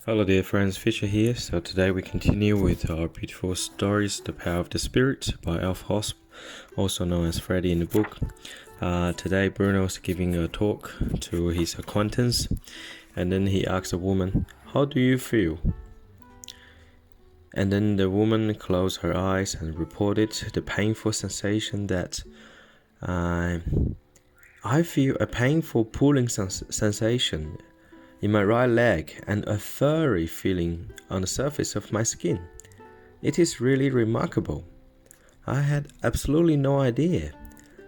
Hello dear friends, Fisher here. So today we continue with our beautiful stories, The Power of the Spirit by HOSP, also known as Freddy in the book. Today Bruno's giving a talk to his acquaintance, and then he asks the woman, "How do you feel?" And then the woman closed her eyes and reported the painful sensation that I feel a painful pulling sensation in my right leg and a furry feeling on the surface of my skin. It is really remarkable. I had absolutely no idea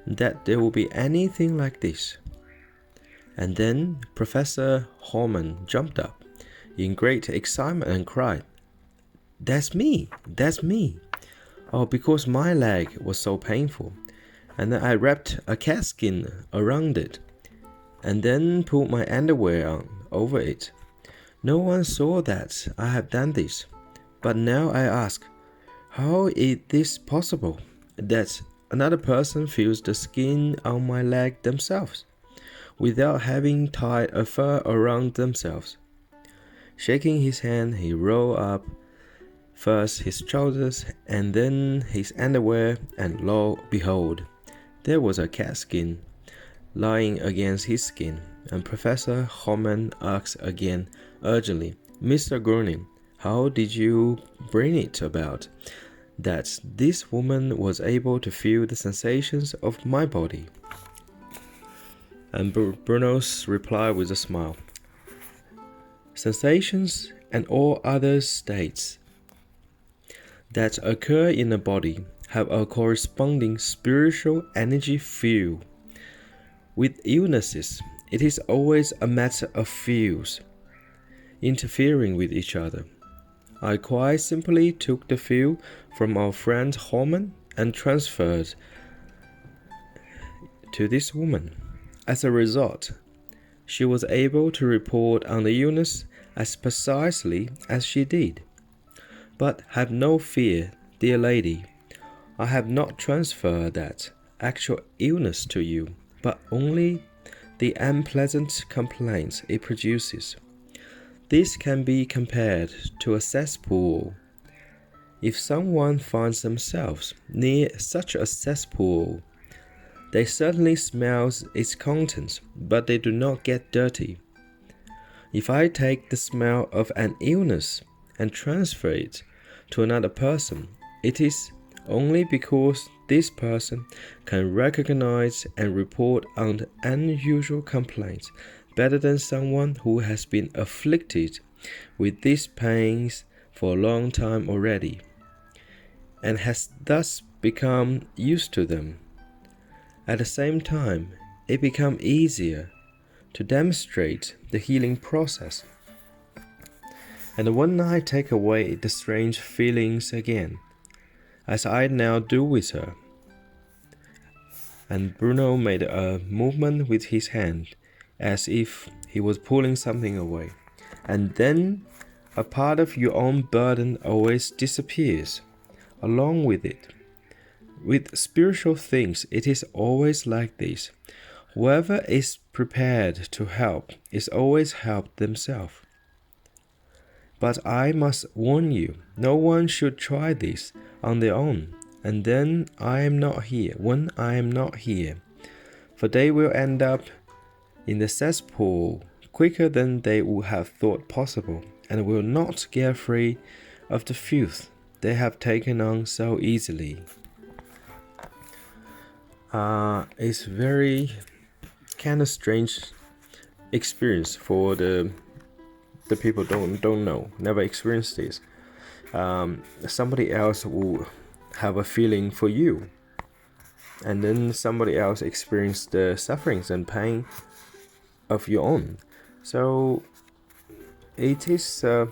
that there would be anything like this. And then Professor Horman jumped up in great excitement and cried, That's me! Oh, because my leg was so painful, and then I wrapped a cat skin around it, and then put my underwear on over it. No one saw that I have done this, but now I ask, how is this possible that another person feels the skin on my leg themselves, without having tied a fur around themselves? Shaking his hand, he rolled up first his trousers and then his underwear, and lo behold, there was a cat skin lying against his skin. And Professor Horman asks again urgently, Mr. Groning, how did you bring it about that this woman was able to feel the sensations of my body? And Bruno's replied with a smile, Sensations and all other states that occur in the body have a corresponding spiritual energy field. With illnesses, it is always a matter of fields interfering with each other. I quite simply took the field from our friend Horman and transferred to this woman. As a result, she was able to report on the illness as precisely as she did. But have no fear, dear lady, I have not transferred that actual illness to you, but only the unpleasant complaints it produces. This can be compared to a cesspool. If someone finds themselves near such a cesspool, they certainly smell its contents, but they do not get dirty. If I take the smell of an illness and transfer it to another person, it is only because this person can recognize and report on the unusual complaints better than someone who has been afflicted with these pains for a long time already, and has thus become used to them. At the same time, it becomes easier to demonstrate the healing process. And when I take away the strange feelings again, as I now do with her. And Bruno made a movement with his hand, as if he was pulling something away. And then a part of your own burden always disappears, along with it. With spiritual things, it is always like this. Whoever is prepared to help is always helped themselves. But I must warn you, no one should try this on their own, and then when I am not here, for they will end up in the cesspool quicker than they would have thought possible, and will not get free of the filth they have taken on so easily. It's very kind of strange experience for the people don't know, never experienced this. Somebody else will have a feeling for you, and then somebody else experience the sufferings and pain of your own. So it is a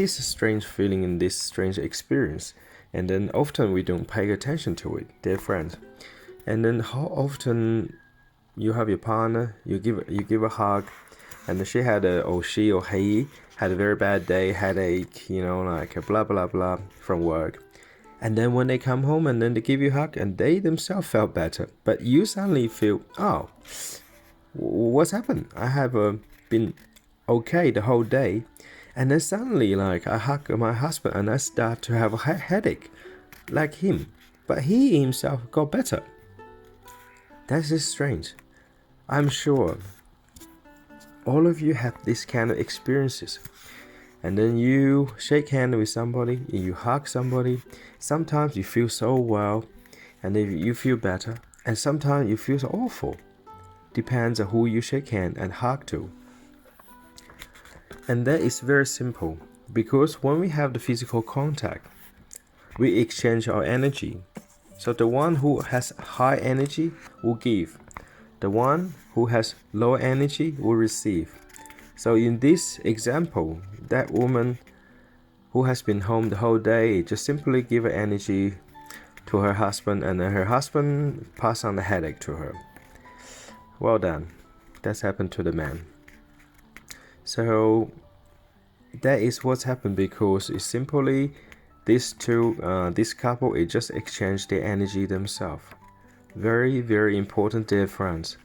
strange feeling in this strange experience, and then often we don't pay attention to it, dear friends. And then how often you have your partner, you give a hug, and she or he had a very bad day, headache, like blah blah blah from work. And then when they come home and then they give you a hug and they themselves felt better. But you suddenly feel, what's happened? I have been okay the whole day. And then suddenly, like, I hug my husband and I start to have a headache like him. But he himself got better. That is strange. I'm sure all of you have this kind of experiences. And then you shake hands with somebody, you hug somebody. Sometimes you feel so well, and then you feel better. And sometimes you feel so awful. Depends on who you shake hand and hug to. And that is very simple, because when we have the physical contact, we exchange our energy. So the one who has high energy will give. The one who has low energy will receive. So in this example, that woman who has been home the whole day just simply give her energy to her husband, and then her husband pass on the headache to her. Well done. That's happened to the man. So that is what's happened, because it's simply this couple, it just exchanged their energy themselves. Very, very important, dear friends.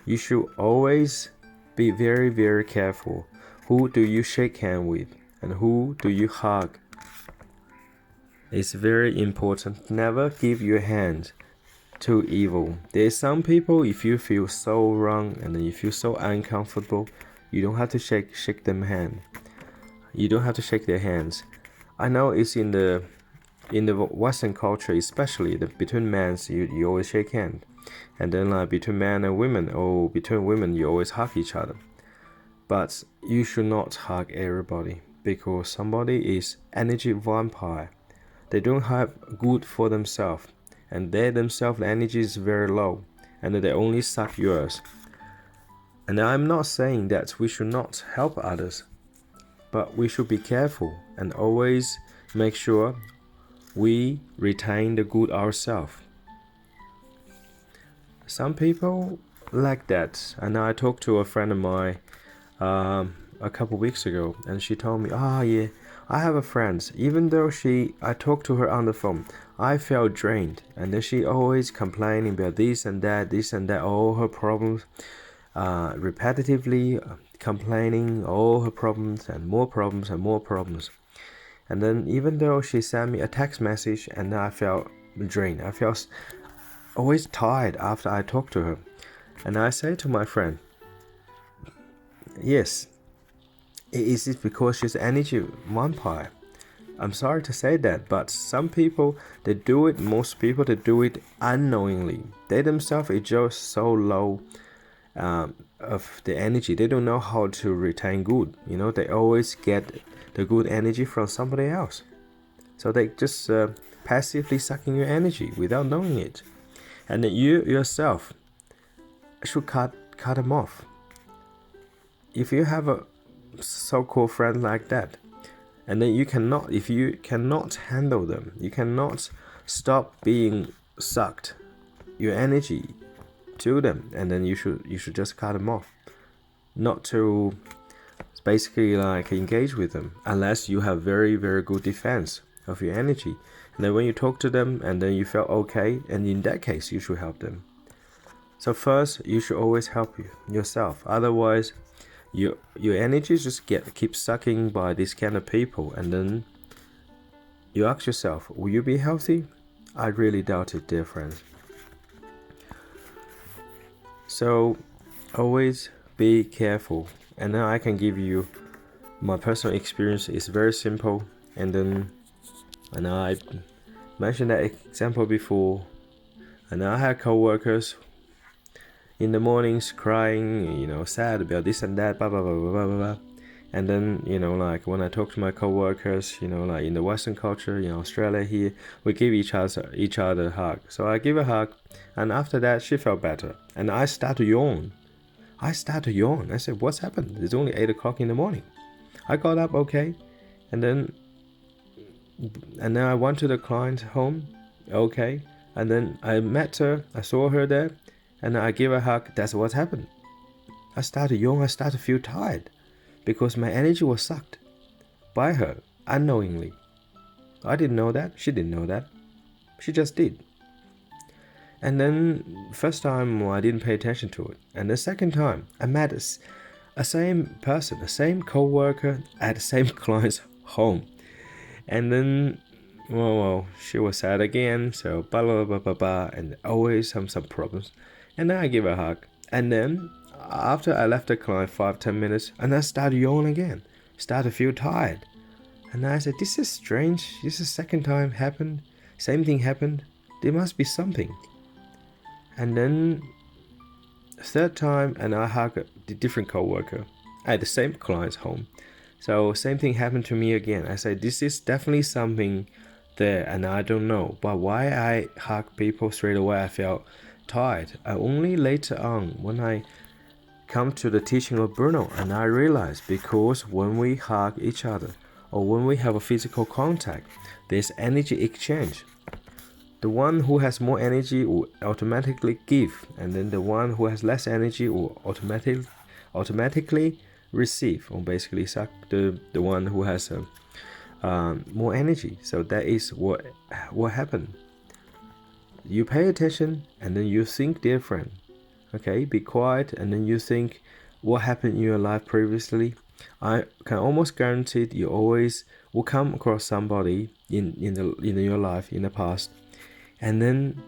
You should always be very, very careful. Who do you shake hand with and who do you hug? It's very important. Never give your hand to evil. There's some people, if you feel so wrong and then you feel so uncomfortable, you don't have to shake them hand. You don't have to shake their hands. I know it's in the Western culture, especially between men, you always shake hand, and then like between men and women, or between women, you always hug each other. But you should not hug everybody, because somebody is energy vampire. They don't have good for themselves, and they themselves, the energy is very low, and they only suck yours. And I'm not saying that we should not help others, but we should be careful and always make sure we retain the good ourselves. Some people like that, and I talked to a friend of mine a couple weeks ago, and she told me, yeah, I have a friend. Even though I talked to her on the phone, I felt drained, and then she always complaining about this and that, all her problems, repetitively complaining all her problems and more problems and more problems. And then even though she sent me a text message, and I felt drained, I felt always tired after I talked to her. And I say to my friend, yes, is it because she's energy vampire? I'm sorry to say that, but some people, most people, they do it unknowingly. They themselves are just so low of the energy. They don't know how to retain good. They always get the good energy from somebody else. So they just passively sucking your energy without knowing it. And then you yourself should cut them off. If you have a so-called friend like that, and then if you cannot handle them, you cannot stop being sucked your energy to them, and then you should just cut them off. Not to basically like engage with them unless you have very, very good defense of your energy. And then when you talk to them and then you feel okay, and in that case you should help them. So first, you should always help yourself. Otherwise, your energy just keep sucking by these kind of people, and then you ask yourself, will you be healthy? I really doubt it, dear friends. So always be careful. And then I can give you my personal experience. It's very simple, and I mentioned that example before. And I had co-workers in the mornings crying, sad about this and that, blah blah blah blah blah blah. And then like when I talk to my co-workers, like in the Western culture, Australia here, we give each other a hug. So I give a hug, and after that she felt better, and I start to yawn. I said, what's happened? It's only 8 o'clock in the morning. I got up okay, and then I went to the client's home, okay, and then I met her, I saw her there, and I gave her a hug. That's what happened. I started to yawn, I started to feel tired, because my energy was sucked by her, unknowingly. I didn't know that, she didn't know that, she just did. And then first time I didn't pay attention to it, and the second time I met a same person, the same co-worker at the same client's home. And then, well, she was sad again, so blah, blah, blah, blah, blah, and always some problems. And then I give her a hug. And then, after I left the client 5-10 minutes, and I started yawning again, started to feel tired. And I said, this is strange, this is the second time happened, same thing happened, there must be something. And then, third time, and I hug the different co-worker at the same client's home. So same thing happened to me again. I said, this is definitely something there, and I don't know. But why I hug people straight away, I felt tired. Only later on, when I come to the teaching of Bruno, and I realized because when we hug each other, or when we have a physical contact, there's energy exchange. The one who has more energy will automatically give, and then the one who has less energy will automatically receive, or basically suck the one who has more energy. So that is what happened. You pay attention, and then you think different. Okay, be quiet, and then you think what happened in your life previously. I can almost guarantee you always will come across somebody in your life in the past, and then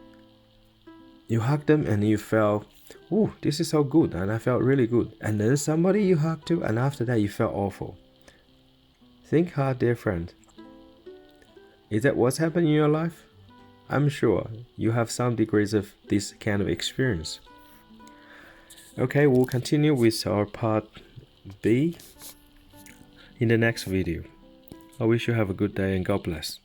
you hug them and you felt, oh, this is so good, and I felt really good. And then somebody you hug to, and after that you felt awful. Think hard, dear friend. Is that what's happened in your life? I'm sure you have some degrees of this kind of experience. Okay, we'll continue with our part B in the next video. I wish you have a good day and God bless.